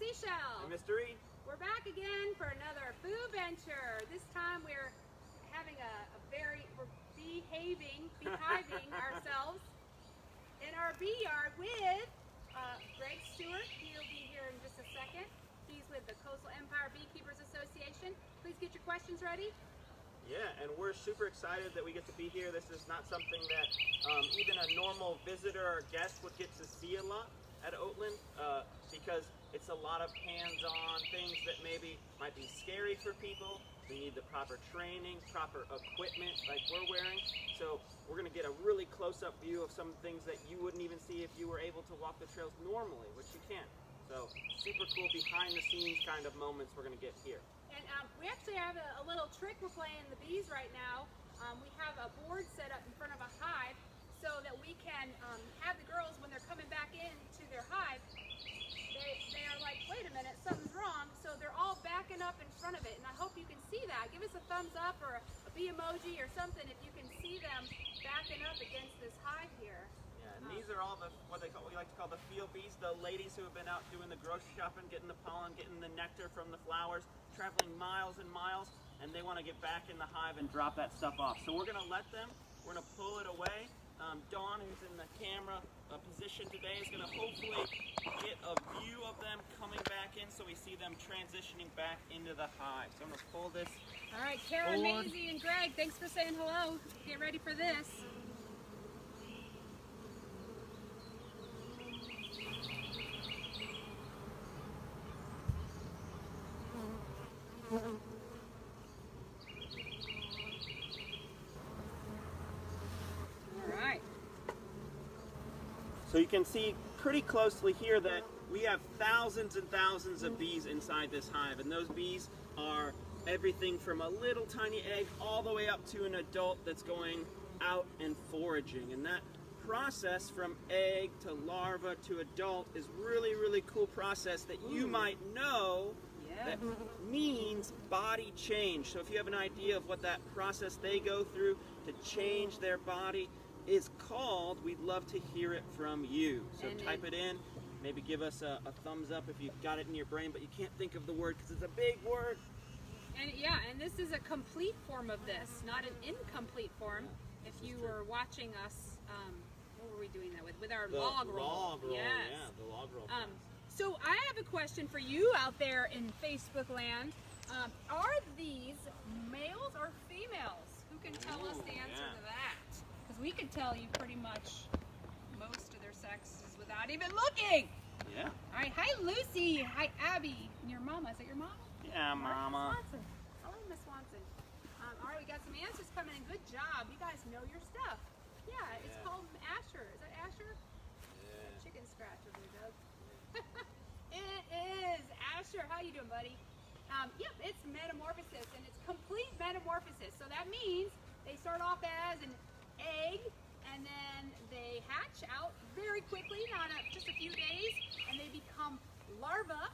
Seashell. I'm Mr. Reed. We're back again for another FOOVentures. This time we're having we're behaving ourselves in our bee yard with Greg Stewart. He'll be here in just a second. He's with the Coastal Empire Beekeepers Association. Please get your questions ready. Yeah, and we're super excited that we get to be here. This is not something that even a normal visitor or guest would get to see a lot at Oatland because it's a lot of hands-on things that maybe might be scary for people. We need the proper training, proper equipment like we're wearing. So we're going to get a really close-up view of some things that you wouldn't even see if you were able to walk the trails normally, which you can't. So super cool behind-the-scenes kind of moments we're going to get here. And we actually have a little trick we're playing the bees right now. We have a board set up in front of a hive so that we can have the girls, when they're coming back into their hive, they are like, wait a minute, something's wrong. So they're all backing up in front of it, and I hope you can see that. Give us a thumbs up or a bee emoji or something if you can see them backing up against this hive here. Yeah, and these are all what we like to call the field bees, the ladies who have been out doing the grocery shopping, getting the pollen, getting the nectar from the flowers, traveling miles and miles, and they want to get back in the hive and drop that stuff off. So we're going to let them, we're going to pull it away. Dawn, who's in the camera position today, is going to hopefully get a view of them coming back in so we see them transitioning back into the hive. So I'm going to pull this. All right, Karen, Maisie, and Greg, thanks for saying hello. Get ready for this. So you can see pretty closely here that we have thousands and thousands of bees inside this hive, and those bees are everything from a little tiny egg all the way up to an adult that's going out and foraging. And that process from egg to larva to adult is really cool process that you might know that means body change. So if you have an idea of what that process they go through to change their body is called, we'd love to hear it from you. So type it in, maybe give us a thumbs up if you've got it in your brain, but you can't think of the word because it's a big word. And yeah, and this is a complete form of this, not an incomplete form. If you were watching us, what were we doing that with? With our log roll. Log roll, yes. Yeah, the log roll. So I have a question for you out there in Facebook land. Are these males or females? Who can tell us the answer to that? Because we could tell you pretty much most of their sexes without even looking. Yeah. All right. Hi, Lucy. Hi, Abby. And your mama. Is that your mama? Yeah, Mama. Miss Swanson. Hello, Miss Swanson. All right, we got some answers coming in. Good job. You guys know your stuff. Yeah, it's called Asher. Is that Asher? Yeah. Chicken scratch over there, Doug. It is. Asher, how you doing, buddy? Yep, it's metamorphosis, and it's complete metamorphosis. So that means they start off as an egg, and then they hatch out very quickly, not just a few days, and they become larvae,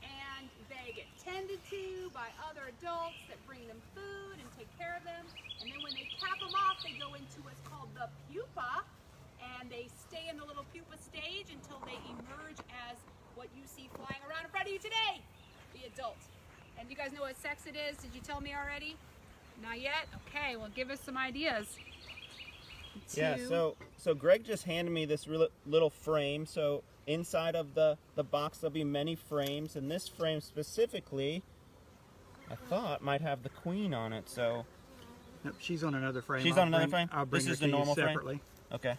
and they get tended to by other adults that bring them food and take care of them. And then when they cap them off, they go into what's called the pupa, and they stay in the little pupa stage until they emerge as what you see flying around in front of you today, the adult. And you guys know what sex it is? Did you tell me already? Not yet? Okay, well, give us some ideas. Yeah, so Greg just handed me this little frame. So inside of the box there'll be many frames, and this frame specifically I thought might have the queen on it. So Yep, she's on another frame. She's on another frame? I'll bring This her is to the you normal frame? separately. Okay.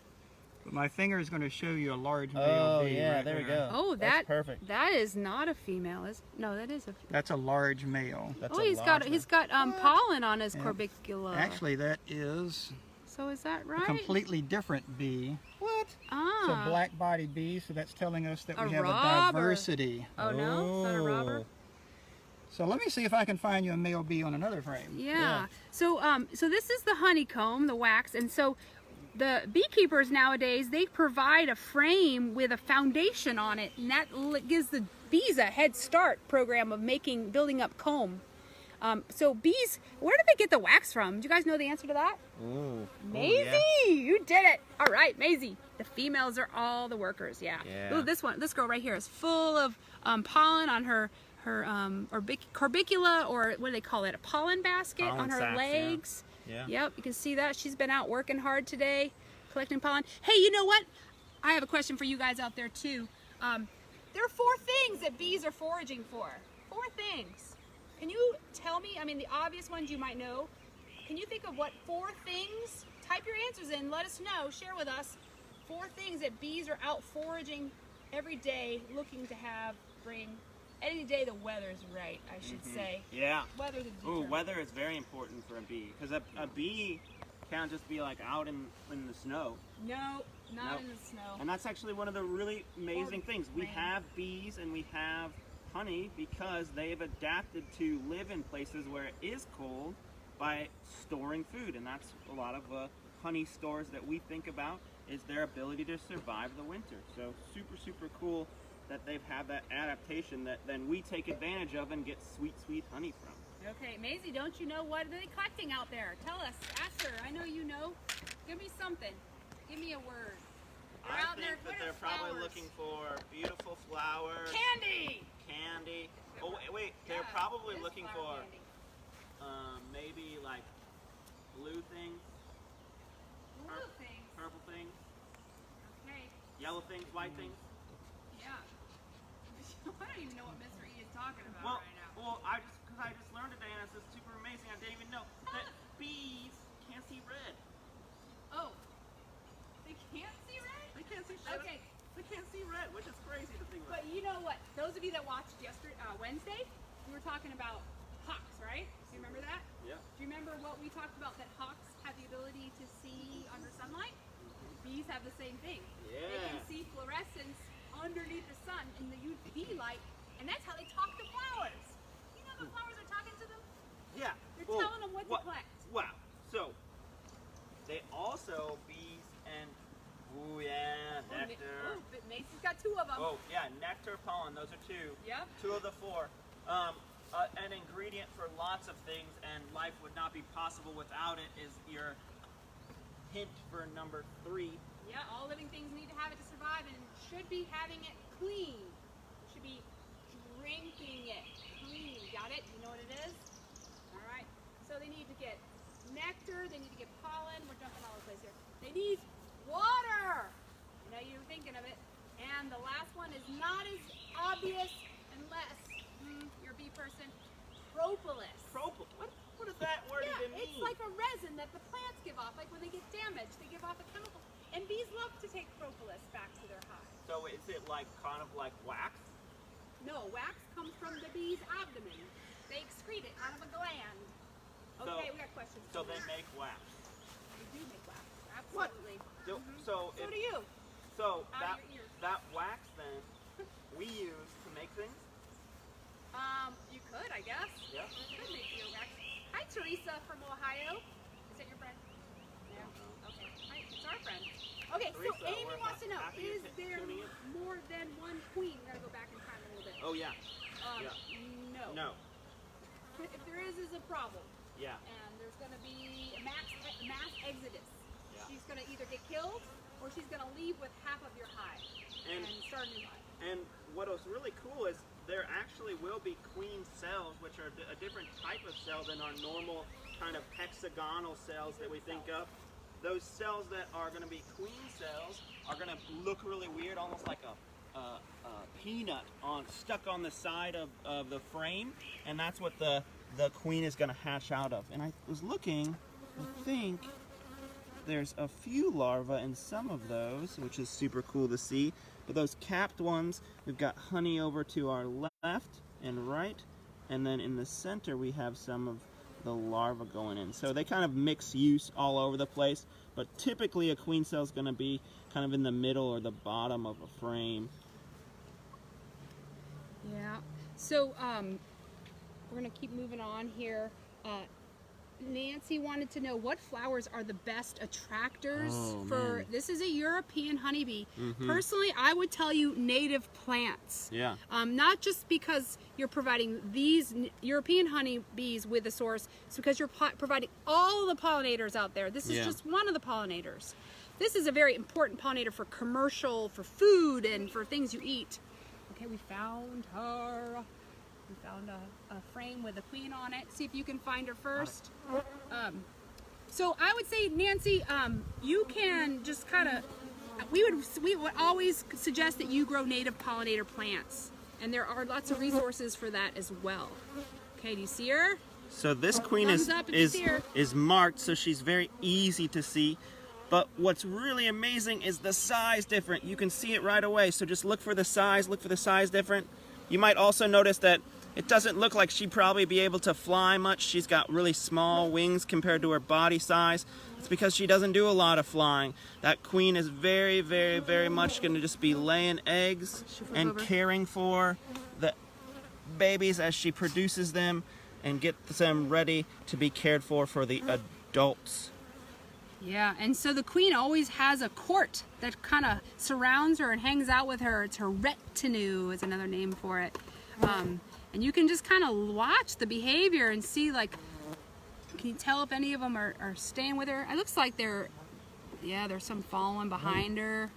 But my finger is going to show you a large male Oh bee yeah, right there we go. Oh, that's perfect. That is not a female. No, that is a female. That's a large male. That's Oh, a he's got pollen on his corbicula. Actually, that is So is that a right? completely different bee. What? It's Ah. a black-bodied bee, so that's telling us that A we have robber. a diversity. Oh no, is that a robber? So let me see if I can find you a male bee on another frame. Yeah. So so this is the honeycomb, the wax, and so the beekeepers nowadays, they provide a frame with a foundation on it, and that gives the bees a head start program of building up comb. So bees, where do they get the wax from? Do you guys know the answer to that? Ooh. Maisie, you did it. All right, Maisie. The females are all the workers. Yeah. Ooh, this girl right here is full of pollen on her corbicula, or what do they call it? A pollen basket Pollen on her sacs, legs. Yeah. Yep, you can see that. She's been out working hard today, collecting pollen. Hey, you know what? I have a question for you guys out there too. There are 4 things that bees are foraging for. 4 things. Can you tell me? I mean, the obvious ones you might know. Can you think of what 4 things? Type your answers in. Let us know. Share with us 4 things that bees are out foraging every day, looking to bring. Any day the weather's right, I should say. Yeah. Weather's a Ooh, determinant. weather is very important for a bee, because a bee can't just be like out in the snow. No, not Nope. in the snow. And that's actually one of the really amazing things. We rain. have bees and we have honey because they've adapted to live in places where it is cold by storing food. And that's a lot of honey stores that we think about, is their ability to survive the winter. So super, super cool that they've had that adaptation that then we take advantage of and get sweet, sweet honey from. Okay, Maisie, don't you know what are they collecting out there? Tell us. Asher, I know you know. Give me something. Give me a word. They're I out think there. that What are they're probably flowers? looking for beautiful flowers, Candy! candy. Oh, wait, they're Yeah, probably it is looking flower for candy. maybe like blue things, Blue things. purple things, Okay, yellow things, white things. yeah. I don't even know what Mr. E is talking about Well, right now. well, I just learned today, and this is super amazing. I didn't even know that bees can't see red. Oh, they can't see red? They can't see red. Okay, They can't see red, which is crazy to think but about. you know what? Those of you that watched Wednesday, we were talking about hawks, right? Do you remember that? Yeah. Do you remember what we talked about, that hawks have the ability to see under sunlight? Bees have the same thing. They can Yeah. see fluorescence underneath the sun in the UV light, and that's how they talk to flowers. You know the flowers are talking to them? Yeah. They're Well, telling them what to collect. Wow. So they also bees and nectar. Oh, but Mason's got 2 of them. Oh yeah, nectar, pollen. Those are 2. Yep. 2 of the 4. An ingredient for lots of things, and life would not be possible without it, is your hint for number 3. Yeah, all living things need to have it to survive, and should be having it clean. Should be drinking it clean. Got it? You know what it is? All right. So they need to get nectar. They need to get pollen. We're jumping all over the place here. They need water. I know you're thinking of it. And the last one is not as obvious unless you're a bee person. Propolis. What does that word Yeah, even mean? it's like a resin that the plants give off. Like when they get damaged, they give off a chemical. And bees love to take propolis back to their hive. So is it like kind of like wax? No, wax comes from the bee's abdomen. They excrete it out of a gland. Okay, we got questions. So they make wax. They do make wax. What? Absolutely. So So if, do you. so Out of your ears. that wax then we use to make things. You could, I guess. Yeah. You could make your wax. Hi, Teresa from Ohio. Is that your friend? No. Okay. Hi, it's our friend. Okay, Teresa, so Amy we're wants to know, happy is you're there tuning in. more than one queen? We're gonna go back in time a little bit. Oh yeah. Yeah. No. No. If there is a problem. Yeah. And there's going to be a mass exodus. Yeah. She's going to either get killed or she's going to leave with half of your hive and start a new hive. And what was really cool is there actually will be queen cells, which are a different type of cell than our normal kind of hexagonal cells that we think of. Those cells that are going to be queen cells are going to look really weird, almost like a peanut stuck on the side of the frame, and that's what the queen is going to hatch out of. And I was looking, I think there's a few larvae in some of those, which is super cool to see. But those capped ones, we've got honey over to our left and right, and then in the center we have some of the larvae going in. So they kind of mix use all over the place, but typically a queen cell is going to be kind of in the middle or the bottom of a frame. Yeah. So we're going to keep moving on here. Nancy wanted to know what flowers are the best attractors Oh, for, man. this is a European honeybee. Personally, I would tell you native plants. Yeah. Not just because you're providing these European honeybees with a source, it's because you're providing all the pollinators out there. This is just one of the pollinators. This is a very important pollinator for commercial, for food, and for things you eat. Okay, we found her. We found a frame with a queen on it. See if you can find her first. So I would say, Nancy, you can just kind of, we would always suggest that you grow native pollinator plants. And there are lots of resources for that as well. Okay, do you see her? So this queen Thumbs up if you see her. is marked, so she's very easy to see. But what's really amazing is the size different. You can see it right away. So just look for the size different. You might also notice that it doesn't look like she'd probably be able to fly much. She's got really small wings compared to her body size. It's because she doesn't do a lot of flying. That queen is very, very, very much going to just be laying eggs and caring for the babies as she produces them and gets them ready to be cared for the adults. Yeah, and so the queen always has a court that kind of surrounds her and hangs out with her. It's her retinue is another name for it. And you can just kind of watch the behavior and see, like, can you tell if any of them are staying with her? It looks like there's some following behind her.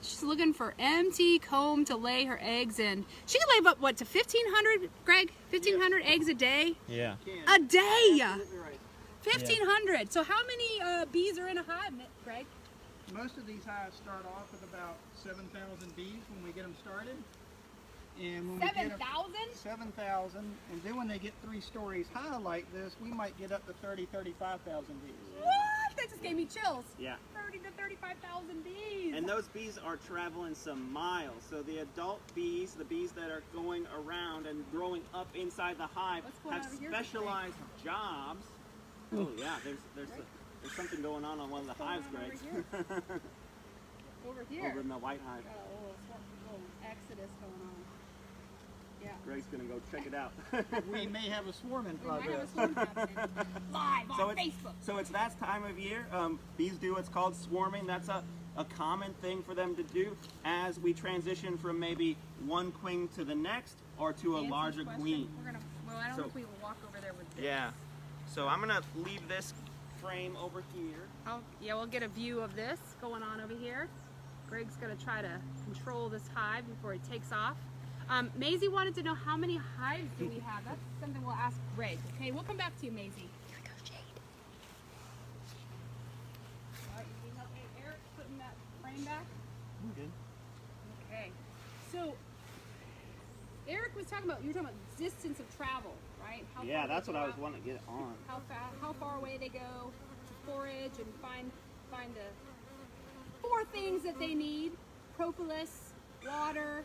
She's looking for empty comb to lay her eggs in. She can lay up, what, to 1,500, Greg? 1,500 eggs a day? Yeah. A day! Absolutely right. 1,500. So how many bees are in a hive, Greg? Most of these hives start off with about 7,000 bees when we get them started. And when 7,000? 7,000, and then when they get 3 stories high like this, we might get up to 35,000 bees. What? That just gave me chills. Yeah. 30 to 35,000 bees. And those bees are traveling some miles. So the adult bees, the bees that are going around and growing up inside the hive, What's going have on over here, specialized jobs. Oh yeah, there's something going on one of the hives, Greg. Over here. Over in the white hive. Got a little exodus going on. Yeah. Greg's gonna go check it out. We may have a swarm in We might have a progress. swarm happening. Live on Facebook. So it's that time of year. Bees do what's called swarming. That's a common thing for them to do as we transition from maybe one queen to the next or to a Nancy's larger question. queen. I don't So- know if we will walk over there with this. Yeah. So I'm gonna leave this frame over here. We'll get a view of this going on over here. Greg's gonna try to control this hive before it takes off. Maisie wanted to know how many hives do we have. That's something we'll ask Greg. Okay, we'll come back to you, Maisie. Here we go, Jade. All right, you need help, Eric, putting that frame back? Good. Okay. So, Eric was talking about, you were talking about distance of travel, right? How Yeah, far that's they what go I was out, wanting to get on. how far away they go to forage and find the 4 things that they need: propolis, water,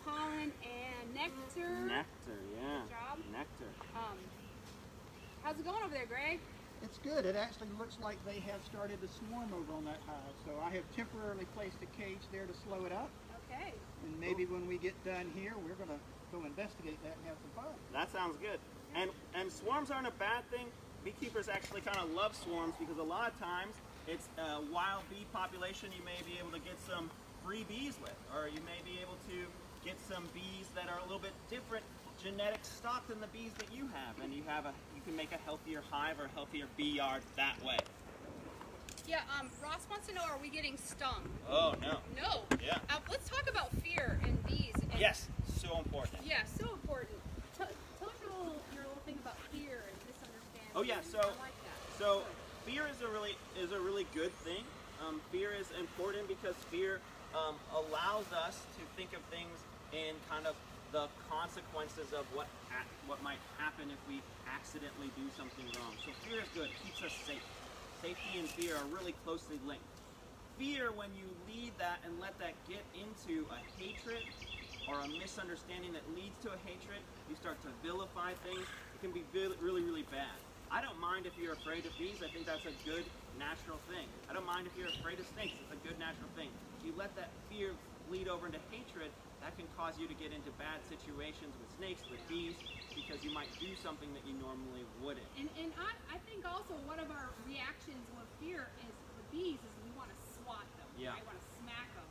pollen, and nectar. Nectar, yeah. Good job. Nectar. How's it going over there, Greg? It's good. It actually looks like they have started to swarm over on that hive. So I have temporarily placed a cage there to slow it up. Okay. And maybe when we get done here, we're going to go investigate that and have some fun. That sounds good. And swarms aren't a bad thing. Beekeepers actually kind of love swarms because a lot of times it's a wild bee population you may be able to get some free bees with, or you may be able to get some bees that are a little bit different genetic stock than the bees that you have, and you can make a healthier hive or a healthier bee yard that way. Yeah, Ross wants to know, are we getting stung? Oh no. No. Yeah. Let's talk about fear and bees. And Yes, so important. Yeah, so important. Tell us your little thing about fear and misunderstanding. Oh yeah, so I like that. so fear is a really good thing. Fear is important because fear allows us to think of things in kind of the consequences of what might happen if we accidentally do something wrong. So fear is good, keeps us safe. Safety and fear are really closely linked. Fear, when you lead that and let that get into a hatred or a misunderstanding that leads to a hatred, you start to vilify things. It can be really, really bad. I don't mind if you're afraid of bees. I think that's a good natural thing. I don't mind if you're afraid of snakes. It's a good natural thing. If you let that fear bleed over into hatred, that can cause you to get into bad situations with snakes, with bees, because you might do something that you normally wouldn't. And I think also one of our reactions with fear is with bees is we want to swat them. Yeah. Right? We want to smack them.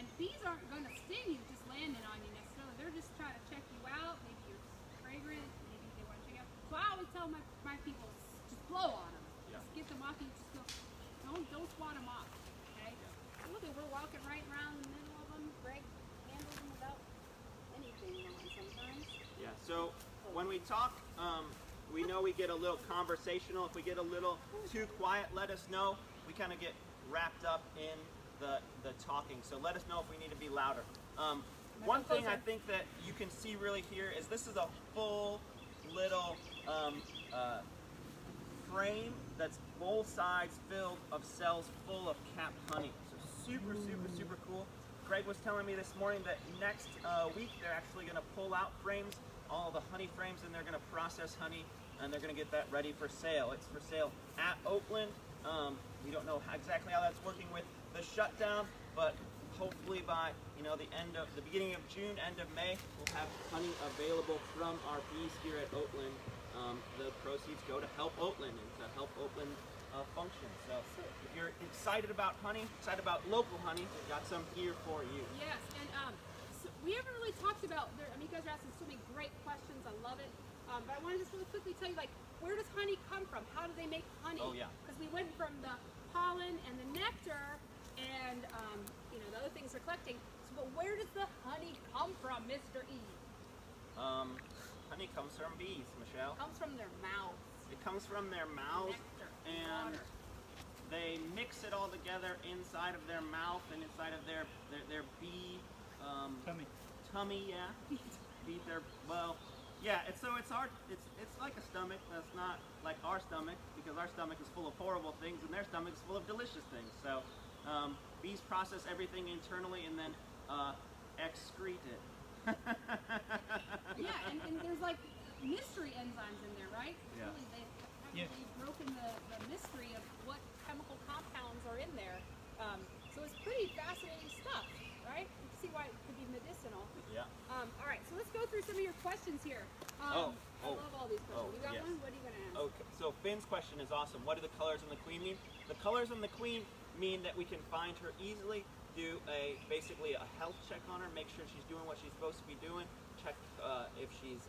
And bees aren't going to sting you just landing on you necessarily. They're just trying to check you out. Maybe you're fragrant. Maybe they want to check you out. So I always tell my people, just blow on them. Yeah. Just get them off you. Just go. Don't swat them off. Okay. So look, we're walking right around the middle of them. Greg handles them without anything on sometimes. Yeah, so when we talk, we know we get a little conversational. If we get a little too quiet, let us know. We kind of get wrapped up in the talking, so let us know if we need to be louder. One thing I think that you can see really here is this is a full little frame that's both sides filled of cells full of capped honey. So super, super, super cool. Greg was telling me this morning that next week they're actually going to pull out frames, all the honey frames, and they're going to process honey, and they're going to get that ready for sale. It's for sale at Oatland. We don't know exactly how that's working with the shutdown, but hopefully by the beginning of June, end of May, we'll have honey available from our bees here at Oatland. The proceeds go to help Oatland and to help Oatland function. So if you're excited about honey, excited about local honey, we've got some here for you. Yes, and so we haven't really talked about, you guys are asking so many great questions, I love it. But I want to just really quickly tell you, where does honey come from? How do they make honey? Oh, yeah. Because we went from the pollen and the nectar and, the other things they're collecting. So, but where does the honey come from, Mr. E? Honey comes from bees, Michelle. It comes from their mouths. It comes from their mouths, Nectar, and water. they mix it all together inside of their mouth and inside of their bee tummy, yeah. Beat their it's like a stomach that's not like our stomach, because our stomach is full of horrible things and their stomach is full of delicious things. So bees process everything internally and then excrete it. Yeah, and there's mystery enzymes in there, right? Yeah. Really, they haven't really broken the mystery of what chemical compounds are in there. So it's pretty fascinating stuff, right? You can see why it could be medicinal. Yeah. All right, so let's go through some of your questions here. I love all these questions. You got yes. one? What are you going to ask? Okay, so Finn's question is awesome. What do the colors on the queen mean? The colors on the queen mean that we can find her easily, do basically a health check on her, make sure she's doing what she's supposed to be doing, check if she's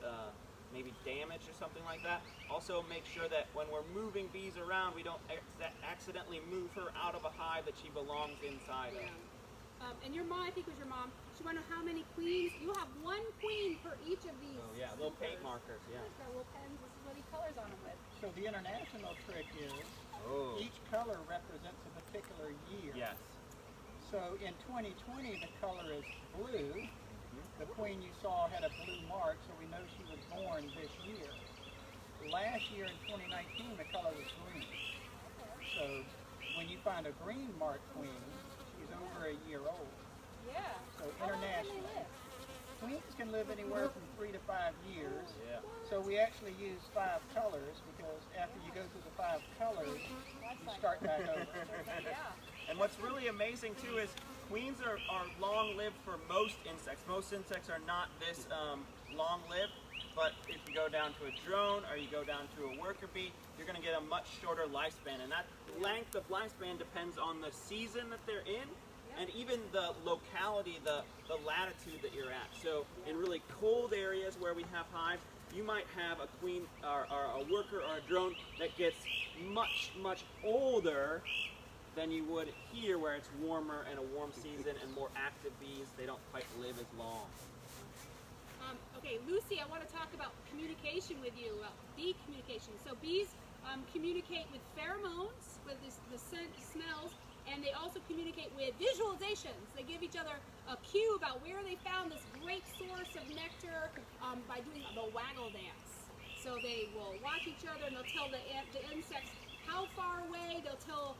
maybe damaged or something like that. Also make sure that when we're moving bees around, we don't accidentally move her out of a hive that she belongs inside of. And your mom, I think it was your mom, she wanted to know how many queens. You have one queen for each of these. Oh yeah, little paint markers, yeah. Got little pens. This is what he colors on them with. So the international trick is each color represents a particular year. Yes. So in 2020, the color is blue. The queen you saw had a blue mark, so we know she was born this year. Last year in 2019, the color was green. So when you find a green marked queen, she's over a year old. Yeah. So How long can they internationally, live? queens can live anywhere from 3 to 5 years. Yeah. So we actually use 5 colors, because after you go through the 5 colors, you start back over. Yeah. And what's really amazing too is queens are long-lived for most insects. Most insects are not this long-lived, but if you go down to a drone or you go down to a worker bee, you're going to get a much shorter lifespan. And that length of lifespan depends on the season that they're in, and even the locality, the latitude that you're at. So in really cold areas where we have hives, you might have a queen or a worker or a drone that gets much, much older than you would here, where it's warmer and a warm season and more active bees. They don't quite live as long. Okay, Lucy, I want to talk about communication with you, bee communication. So bees communicate with pheromones, with the scent, smells, and they also communicate with visualizations. They give each other a cue about where they found this great source of nectar by doing the waggle dance. So they will watch each other and they'll tell the insects how far away, they'll tell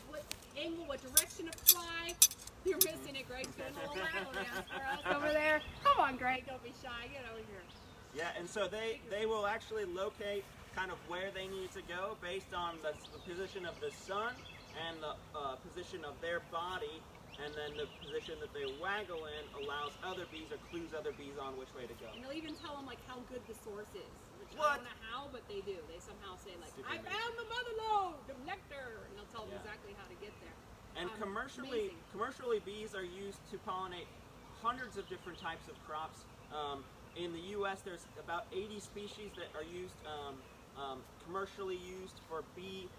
what angle, what direction to fly. You're missing it, Greg's doing a little waggle dance for us over there. Come on, Greg, don't be shy, get over here. Yeah, and so they will actually locate kind of where they need to go based on the position of the sun and the position of their body and then the position that they waggle in allows other bees or clues other bees on which way to go. And they'll even tell them like how good the source is. Which What? I don't know how, but they do. They somehow say like, Super I amazing. found the mother lode, the nectar, and they'll tell them Yeah. exactly how to get there. And commercially, bees are used to pollinate hundreds of different types of crops. In the U.S., there's about 80 species that are used commercially used for bee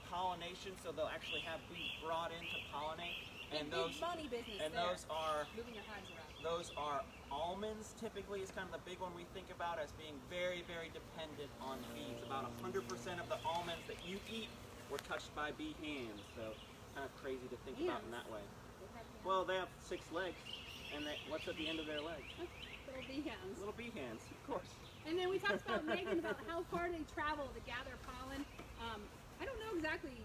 pollination. So they'll actually have bees brought in to pollinate. And Big money business and there. those are Moving your hives around. those are almonds. Typically, is kind of the big one we think about as being very, very dependent on the bees. About 100% of the almonds that you eat were touched by bee hands. So kind of crazy to think about in that way. Well, they have 6 legs, and what's at the end of their legs? Little bee hands. Little bee hands, of course. And then we talked about Megan about how far they travel to gather pollen. I don't know exactly.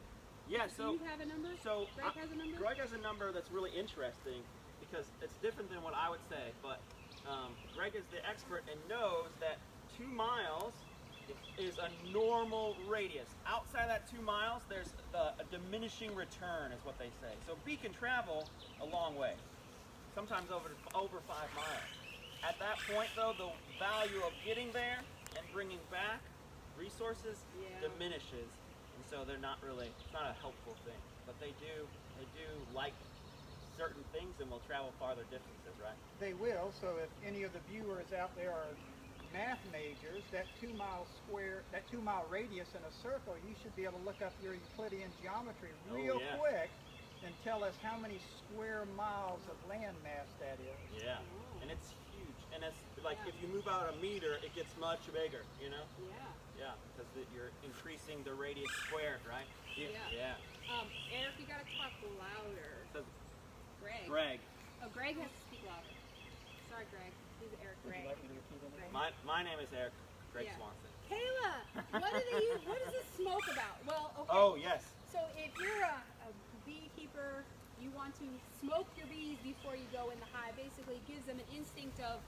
Yeah, Do you have a number? Greg has a number? Greg has a number that's really interesting because it's different than what I would say, but Greg is the expert and knows that 2 miles is a normal radius. Outside that 2 miles, there's a diminishing return, is what they say. So a bee can travel a long way, sometimes over 5 miles. At that point, though, the value of getting there and bringing back resources diminishes, and so they're not really. It's not a helpful thing, but they do like certain things and will travel farther distances, right? They will, so if any of the viewers out there are math majors, that 2 mile radius in a circle, you should be able to look up your Euclidean geometry real quick and tell us how many square miles of land mass that is. Yeah, and it's huge. And it's like if you move out a meter, it gets much bigger, you know? Yeah. Yeah, because you're increasing the radius squared, right? Yeah. Eric, you gotta talk louder. So, Greg. Oh, Greg has to speak louder. Sorry, Greg. He's Eric Would Greg. you like me to repeat anything? my name is Eric Greg Swanson. Kayla, what is this smoke about? Well, okay. Oh, yes. So if you're a beekeeper, you want to smoke your bees before you go in the hive. Basically, it gives them an instinct of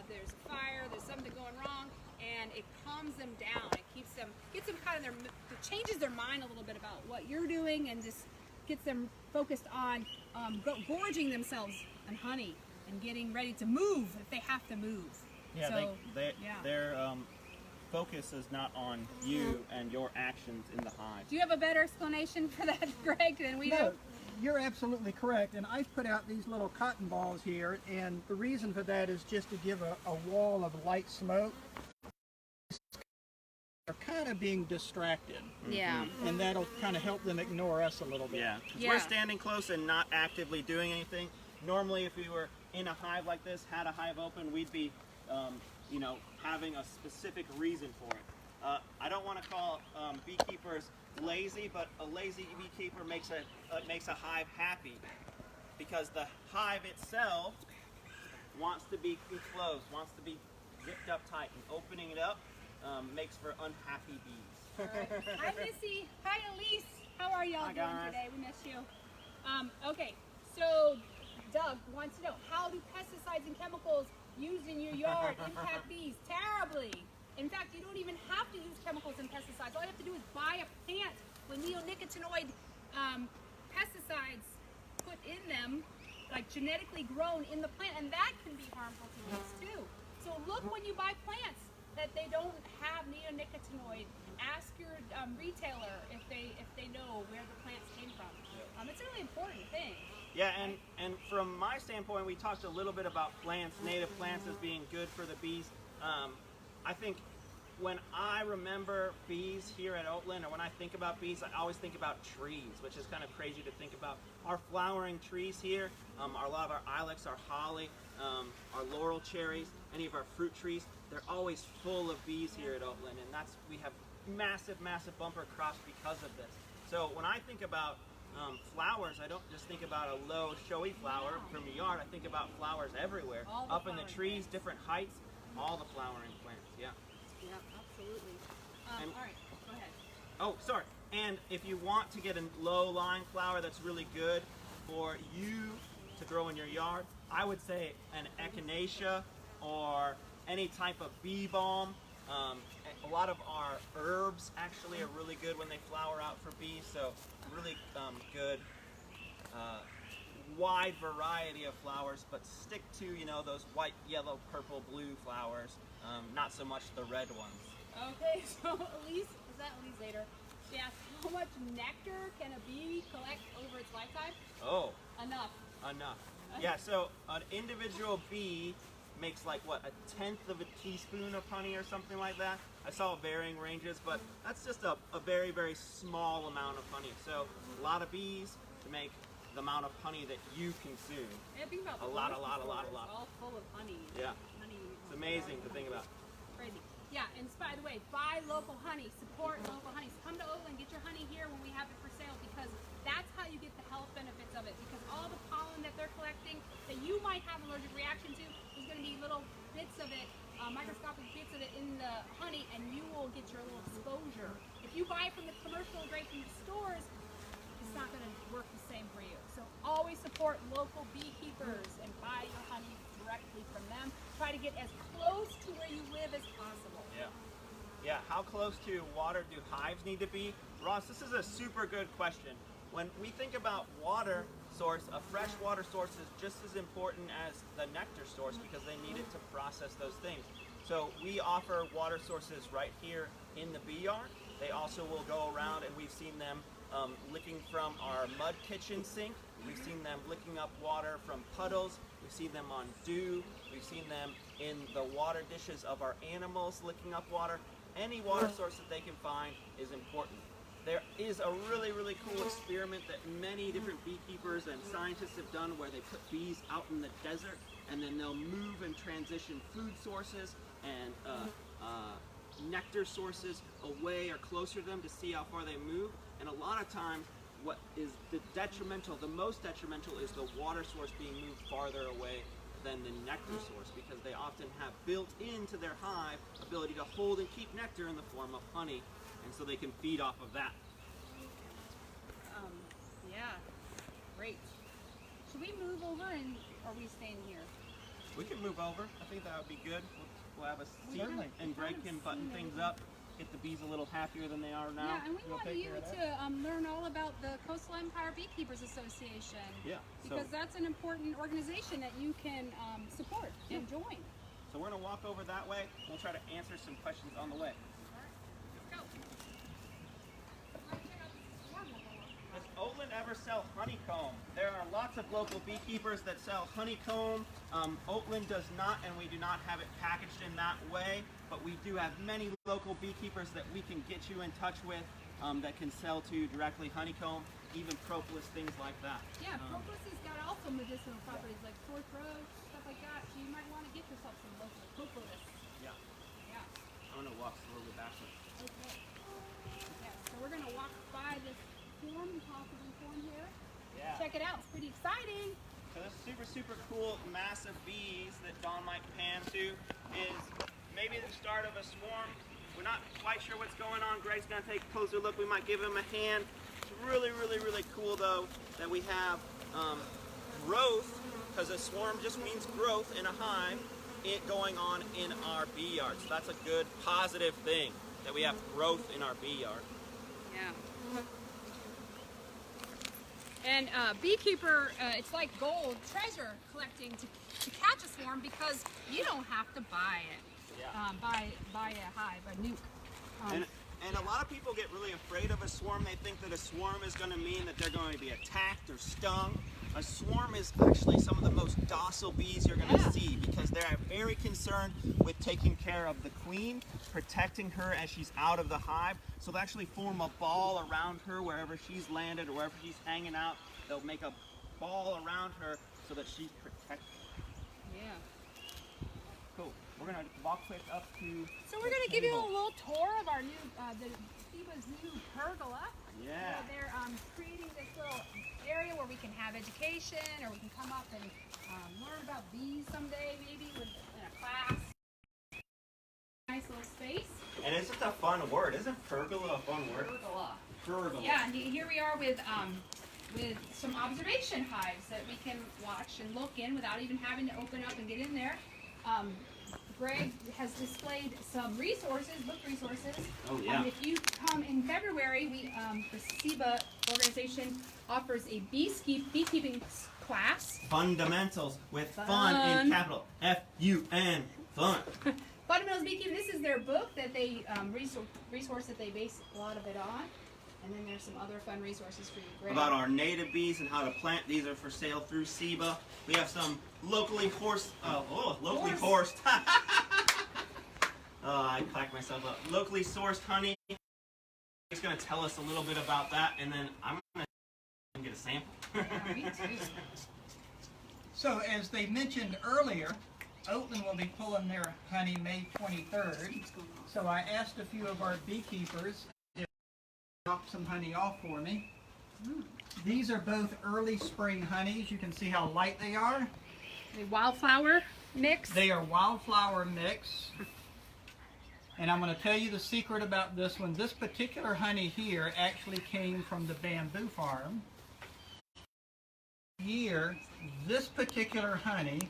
there's a fire, there's something going wrong, and it calms them down. It gets them kind of it changes their mind a little bit about what you're doing, and just gets them focused on gorging themselves on honey and getting ready to move if they have to move. Yeah, so, their focus is not on you and your actions in the hive. Do you have a better explanation for that, Greg, than we do? No, you're absolutely correct. And I've put out these little cotton balls here, and the reason for that is just to give a wall of light smoke. They're kind of being distracted. Yeah. And that'll kind of help them ignore us a little bit. Yeah, 'cause we're standing close and not actively doing anything. Normally, if we were in a hive like this, had a hive open, we'd be, having a specific reason for it. I don't want to call beekeepers lazy, but a lazy beekeeper makes a hive happy, because the hive itself wants to be enclosed, wants to be zipped up tight, and opening it up makes for unhappy bees. All right. Hi, Missy. Hi, Elise. How are y'all Hi, doing guys. today? We miss you. Okay, so Doug wants to know, how do pesticides and chemicals used in your yard impact bees? Terribly. In fact, you don't even have to use chemicals and pesticides. All you have to do is buy a plant with neonicotinoid pesticides put in them, like genetically grown in the plant, and that can be harmful to bees too. So look when you buy plants that they don't have neonicotinoid. Ask your retailer if they know where the plants came from. It's a really important thing. Yeah, and from my standpoint, we talked a little bit about plants, native plants as being good for the bees. I think when I remember bees here at Oatland, or when I think about bees, I always think about trees, which is kind of crazy to think about. Our flowering trees here, a lot of our ilex, our holly, our laurel cherries, any of our fruit trees, they're always full of bees here at Oatland, and we have massive, massive bumper crops because of this. So when I think about flowers, I don't just think about a low, showy flower from your yard. I think about flowers everywhere, up in the trees, different heights, all the flowering plants. Yeah. Yeah, absolutely. And- All right, go ahead. Oh, sorry. And if you want to get a low-lying flower that's really good for you to grow in your yard, I would say an echinacea or any type of bee balm. A lot of our herbs actually are really good when they flower out for bees, so really good wide variety of flowers, but stick to, you know, those white, yellow, purple, blue flowers, not so much the red ones. Okay, so Elise, is that Elise later? She asked, how much nectar can a bee collect over its lifetime? Oh, Enough. enough. Yeah, so an individual bee makes like what, 1/10 of a teaspoon of honey or something like that. I saw varying ranges, but that's just a very, very small amount of honey. So a lot of bees to make the amount of honey that you consume. Yeah, think about A the lot. It's all full of honey. Yeah. Honey. It's amazing to think about. Crazy. Yeah, and by the way, buy local honey, support local honey. Come to Oatland, get your honey here when we have it for sale, because that's how you get the health benefits of it. Because all the pollen that they're collecting that you might have an allergic reaction to is going to be little bits of it, microscopic bits of it in the honey, and you will get your little exposure. If you buy it from the commercial grade from the stores, it's not going to work the same for you. So always support local beekeepers and buy your honey directly from them. Try to get as close to where you live as possible. Yeah. Yeah, how close to water do hives need to be? Ross, this is a super good question. When we think about water source, a fresh water source is just as important as the nectar source because they need it to process those things. So we offer water sources right here in the bee yard. They also will go around, and we've seen them licking from our mud kitchen sink. We've seen them licking up water from puddles. We've seen them on dew. We've seen them in the water dishes of our animals licking up water. Any water source that they can find is important. There is a really, really cool experiment that many different beekeepers and scientists have done where they put bees out in the desert, and then they'll move and transition food sources and nectar sources away or closer to them to see how far they move. And a lot of times what is the most detrimental is the water source being moved farther away than the nectar source, because they often have built into their hive ability to hold and keep nectar in the form of honey, and so they can feed off of that. Yeah, great. Should we move over, and are we staying here? We can move over. I think that would be good. We'll have a seat, and Greg can button things up, get the bees a little happier than they are now. Yeah, and we want you to learn all about the Coastal Empire Beekeepers Association. Yeah. Because that's an important organization that you can support and join. So we're going to walk over that way. We'll try to answer some questions on the way. All right, let's go. Does Oatland ever sell honeycomb? There are lots of local beekeepers that sell honeycomb. Oatland does not, and we do not have it packaged in that way, but we do have many local beekeepers that we can get you in touch with that can sell to you directly honeycomb, even propolis, things like that. Yeah, propolis has got also medicinal properties like sore throat, stuff like that, so you might want to get yourself some local propolis. Yeah. Yeah. I'm going to walk slowly backwards. Okay. Yeah, so we're going to walk by this form, possible form here. Yeah. Check it out, it's pretty exciting. So this super, super cool mass of bees that Dawn might pan to is maybe the start of a swarm. We're not quite sure what's going on. Greg's going to take a closer look. We might give him a hand. It's really, really, really cool, though, that we have growth, because a swarm just means growth in a hive, going on in our bee yard. So that's a good, positive thing, that we have growth in our bee yard. Yeah. And beekeeper, it's like gold treasure collecting to catch a swarm, because you don't have to buy it. Yeah. Buy a hive, a nuke. And a lot of people get really afraid of a swarm. They think that a swarm is going to mean that they're going to be attacked or stung. A swarm is actually some of the most docile bees you're going to see, because they're very concerned with taking care of the queen, protecting her as she's out of the hive. So they'll actually form a ball around her wherever she's landed or wherever she's hanging out. They'll make a ball around her so that she's protected. Yeah. Cool. We're going to walk quick up to... So we're going to give you a little tour of our new, the FIBA's new pergola. Yeah. So they're creating this little area where we can have education, or we can come up and learn about bees someday, maybe in a class. Nice little space. And it's just a fun word. Isn't pergola a fun word? Pergola. Pergola. Yeah, and here we are with some observation hives that we can watch and look in without even having to open up and get in there. Greg has displayed some resources, book resources. Oh, yeah. If you come in February, the SIBA organization offers a beekeeping class. Fundamentals with fun in capital F-U-N, fun. Fundamentals Beekeeping. This is their book that they resource that they base a lot of it on. And then there's some other fun resources for you. Great. About our native bees and how to plant. These are for sale through SEBA. We have some locally horsed. I clacked myself up. Locally sourced honey. He's going to tell us a little bit about that, and then I'm going to get a sample. Yeah, me too. So as they mentioned earlier, Oatland will be pulling their honey May 23rd. So I asked a few of our beekeepers if they drop some honey off for me. These are both early spring honeys. You can see how light they are. The wildflower mix. They are wildflower mix. And I'm going to tell you the secret about this one. This particular honey here actually came from the bamboo farm. This particular honey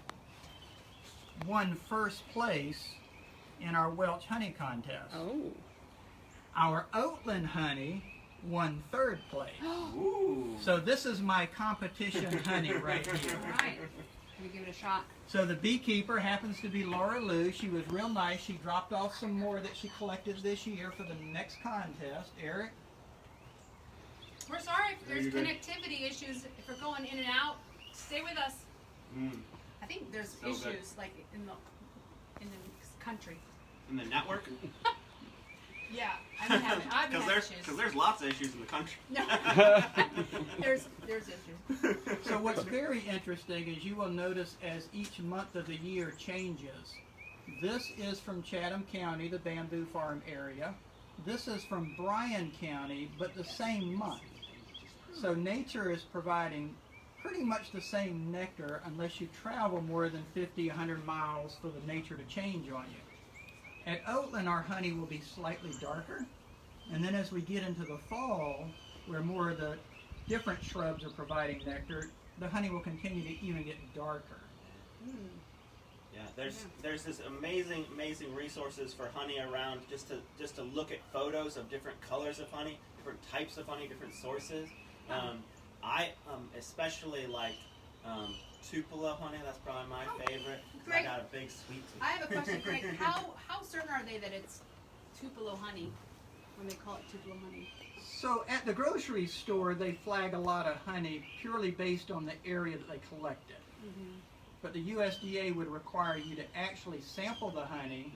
won first place in our Welch honey contest. Oh. Our Oatland honey won third place. Ooh. So this is my competition honey right here. All right. Let me give it a shot. So the beekeeper happens to be Laura Lou. She was real nice. She dropped off some more that she collected this year for the next contest. Eric? We're sorry if there's you good? connectivity issues. If we're going in and out, stay with us. I think there's So issues good. like in the country. In the network? Yeah, I've been having issues. Because there's lots of issues in the country. No. there's issues. So what's very interesting is you will notice as each month of the year changes. This is from Chatham County, the bamboo farm area. This is from Bryan County, but the same month. So nature is providing pretty much the same nectar unless you travel more than 50, 100 miles for the nature to change on you. At Oatland, our honey will be slightly darker. And then as we get into the fall, where more of the different shrubs are providing nectar, the honey will continue to even get darker. Yeah, there's this amazing resources for honey around just to look at photos of different colors of honey, different types of honey, different sources. I especially like Tupelo honey. That's probably my favorite. Greg, I got a big sweet tooth. I have a question, Greg. How certain are they that it's Tupelo honey when they call it Tupelo honey? So at the grocery store, they flag a lot of honey purely based on the area that they collect it. But the USDA would require you to actually sample the honey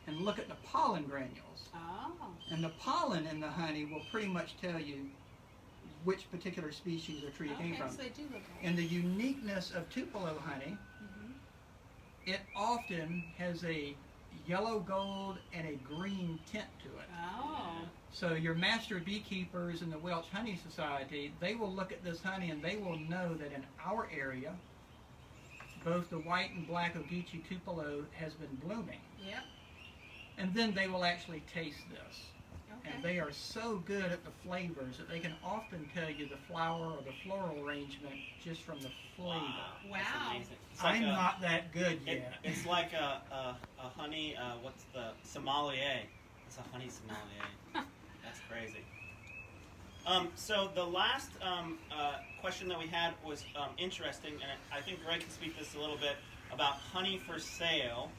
and look at the pollen granules. Oh. And the pollen in the honey will pretty much tell you which particular species or tree it came from. So they do look at it. And the uniqueness of Tupelo honey, it often has a yellow gold and a green tint to it. Oh. So your master beekeepers in the Welch Honey Society, they will look at this honey and they will know that in our area, both the white and black Ogeechee Tupelo has been blooming. Yep. And then they will actually taste this. Okay. And they are so good at the flavors that they can often tell you the flower or the floral arrangement just from the flavor. Wow. That's amazing. It's like I'm not that good yet. It's like a honey, what's the sommelier? It's a honey sommelier. That's crazy. So the last question that we had was interesting, and I think Greg can speak to this a little bit about honey for sale.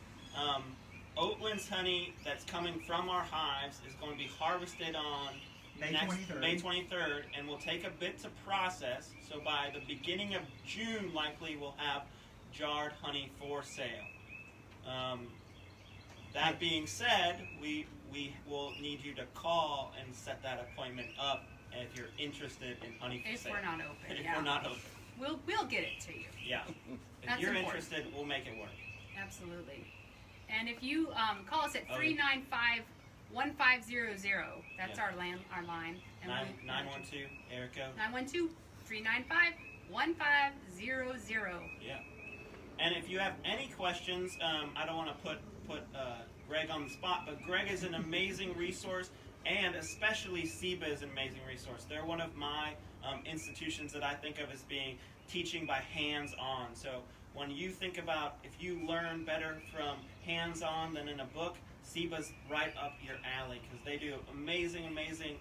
Oatland's honey that's coming from our hives is going to be harvested on May 23rd. May 23rd, and will take a bit to process. So by the beginning of June, likely we'll have jarred honey for sale. That being said, we will need you to call and set that appointment up if you're interested in honey for sale. If we're not open, If we're not open. We'll get it to you. Yeah. If That's you're important. interested, we'll make it work. Absolutely. And if you call us at 395-1500, that's our line. And 912 Erico. 912-395-1500. Yeah. And if you have any questions, I don't want to put Greg on the spot, but Greg is an amazing resource, and especially SEBA is an amazing resource. They're one of my institutions that I think of as being teaching by hands-on. So when you think about if you learn better from hands-on than in a book, SEBA's right up your alley because they do amazing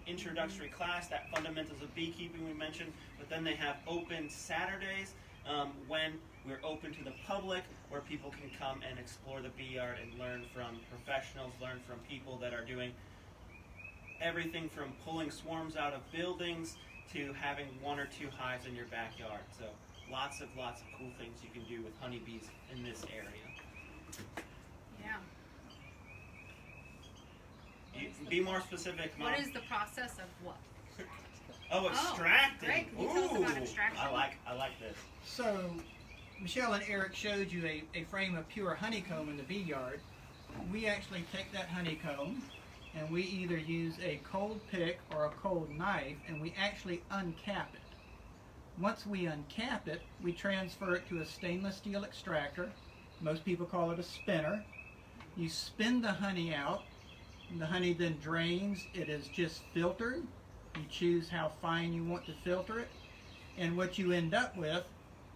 introductory class, that fundamentals of beekeeping we mentioned, but then they have open Saturdays when we're open to the public, where people can come and explore the bee yard and learn from professionals, learn from people that are doing everything from pulling swarms out of buildings to having 1 or 2 hives in your backyard. So lots of cool things you can do with honeybees in this area. Yeah. Be more specific, Mom. What is the process of what? Oh, extracting. Great. Can you tell us about extraction? I like this. So, Michelle and Eric showed you a frame of pure honeycomb in the bee yard. We actually take that honeycomb and we either use a cold pick or a cold knife, and we actually uncap it. Once we uncap it, we transfer it to a stainless steel extractor. Most people call it a spinner. You spin the honey out, and the honey then drains. It is just filtered. You choose how fine you want to filter it, and what you end up with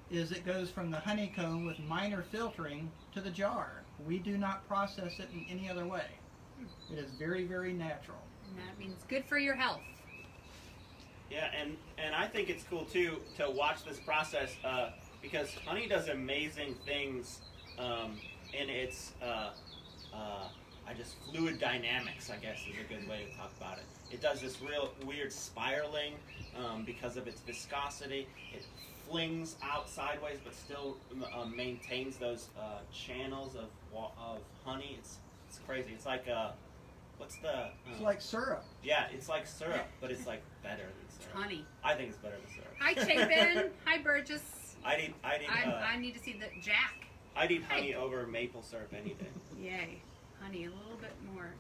is it goes from the honeycomb with minor filtering to the jar. We do not process it in any other way. It is very, very natural. And that means good for your health. Yeah, and I think it's cool too to watch this process because honey does amazing things in its fluid dynamics, I guess is a good way to talk about it. It does this real weird spiraling because of its viscosity. It flings out sideways but still maintains those channels of honey. It's crazy. It's like what's the? It's like syrup. Yeah, it's like syrup, but it's like better than syrup. Honey. I think it's better than syrup. Hi, Chapin. Hi, Burgess. I need to see the Jack. I'd eat honey over maple syrup any day. Yay. Honey, a little bit more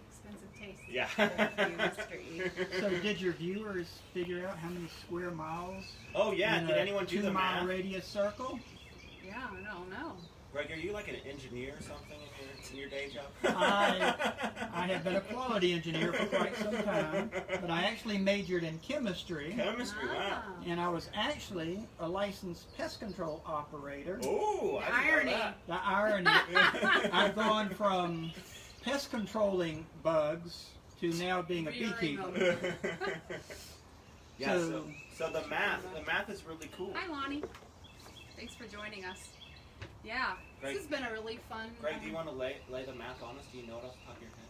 expensive taste. Yeah. Mr. E. So did your viewers figure out how many square miles? Oh yeah, in did a anyone do the 2-mile math? radius circle? Yeah, I don't know. Greg, are you like an engineer or something in your day job? I have been a quality engineer for quite some time, but I actually majored in chemistry. Chemistry, wow. And I was actually a licensed pest control operator. Oh, I didn't know that. The irony. I've gone from pest controlling bugs to now being a beekeeper. Yeah, so the math is really cool. Hi, Lonnie. Thanks for joining us. Yeah, Greg, this has been a really fun. Greg, do you want to lay the math on us? Do you know it off the top of your head?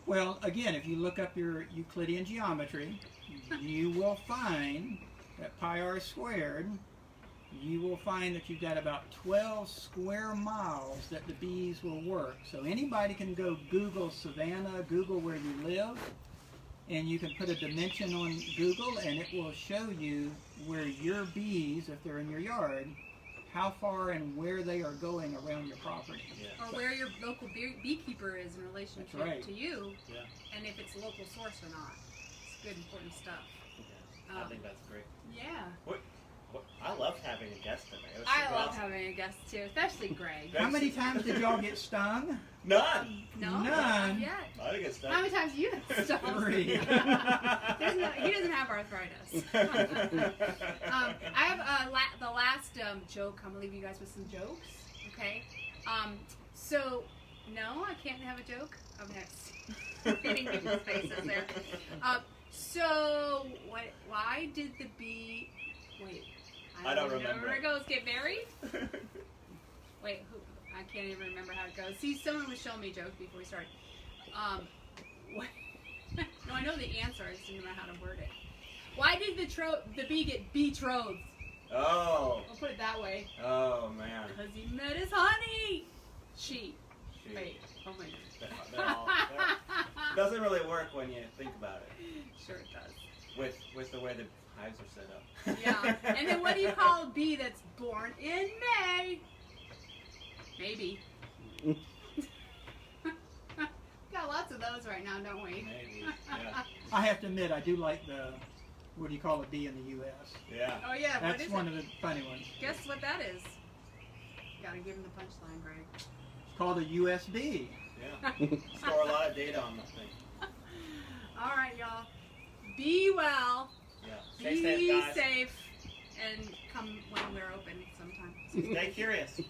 Well, again, if you look up your Euclidean geometry, you will find that pi r squared, you will find that you've got about 12 square miles that the bees will work. So anybody can go Google Savannah, Google where you live, and you can put a dimension on Google and it will show you where your bees, if they're in your yard, how far and where they are going around your property. Yeah. Or where your local beekeeper is in relationship to you, Yeah. and if it's a local source or not. It's good, important stuff. Yeah. I think that's great. Yeah. I love having a guest today. I love having a guest too, especially Greg. How many times did y'all get stung? None. No, None. not yet. I think it's How many times have you been stung? 3. He doesn't have arthritis. I have the last joke. I'm gonna leave you guys with some jokes. Okay. So no, I can't have a joke. I'm next. Hitting people's faces there. So why did the bee? Wait. I don't remember. Where it goes. Get married. Wait. I can't even remember how it goes. See, someone was showing me jokes before we started. No, I know the answer. I just didn't know how to word it. Why did the bee get betrothed? Oh. I'll put it that way. Oh man. Because he met his honey. She. Wait. Oh my God. Doesn't really work when you think about it. Sure it does. With the way the hives are set up. Yeah. And then what do you call a bee that's born in May? Maybe. Got lots of those right now, don't we? Maybe. Yeah. I have to admit, I do like the, what do you call a bee in the U.S.? Yeah. Oh yeah, what That's is one it? of the funny ones. Guess what that is? Gotta give him the punchline, Greg. It's called a USB. Yeah. Store a lot of data on this thing. All right, y'all. Be well. Yeah. Be Stay safe, guys. safe. And come when we're open sometime. Stay curious.